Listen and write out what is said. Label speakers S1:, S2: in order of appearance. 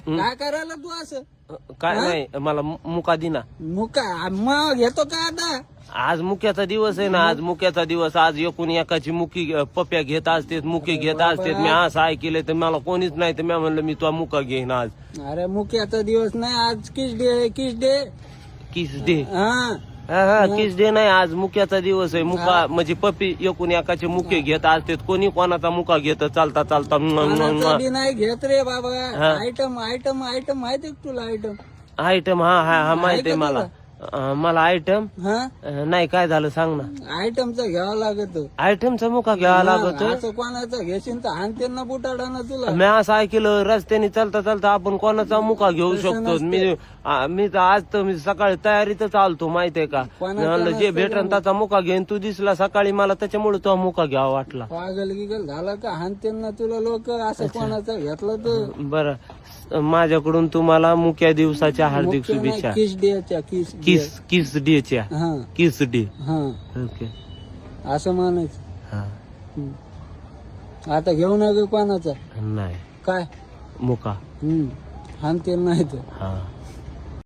S1: काय करायला तू असं
S2: काय नाही मला मुका दिना.
S1: मुका मग घेतो का आता?
S2: आज मुक्याचा दिवस आहे ना, आज मुक्याचा दिवस. आज एकूण एकाची मुकी पप्या घेत असते, मुके घेत असते. मी असं ऐकलंय तर मला कोणीच नाही तर मी म्हणलं मी तुझा मुका घेईन आज.
S1: अरे मुक्याचा दिवस नाही, आज किस डे किस डे
S2: किस डे.
S1: हा
S2: हा किस डे नाही, आज मुक्याचा दिवस आहे. मुका म्हणजे पप्पी एकूण एकाचे मुके घेत असते. कोणी कोणाचा मुका घेत चालता चालता.
S1: कोणाचा बी नाही घेत रे बाबा. आयटम आयटम आयटम माहिती का तुला? आयटम
S2: आयटम हा हा हा माहिती आहे मला. मला आयटम
S1: हा
S2: नाही. काय झालं सांग ना.
S1: आयटमचा घ्यावा लागत.
S2: आयटमचा मुका घ्यावा लागतो.
S1: असं कोणाचा घेशील तर हानते ना बुटाडा ना तुला.
S2: मी असं ऐकलं रस्त्याने चालता चालता आपण कोणाचा मुका घेऊ शकतो. मी तर आज तर मी सकाळी तयारीतच आलतो माहितीये का. म्हणलं जे भेटन त्याचा मुका घेईन. तू दिसला सकाळी मला त्याच्यामुळे तो मुका घ्यावा वाटला.
S1: पागल गिगल झाला का हानते ना तुला लोक. असं कोणाचा घेतलं तर.
S2: बरं माझ्याकडून तुम्हाला मुक्या दिवसाच्या हार्दिक शुभेच्छा.
S1: किस डेच्या किस
S2: किस डेच्या.
S1: हा
S2: किस डे.
S1: हा
S2: ओके
S1: असं म्हणायचं.
S2: हा
S1: आता घेऊ नका कोणाचा.
S2: नाही
S1: काय
S2: मुका.
S1: हानते नाही तर.
S2: हा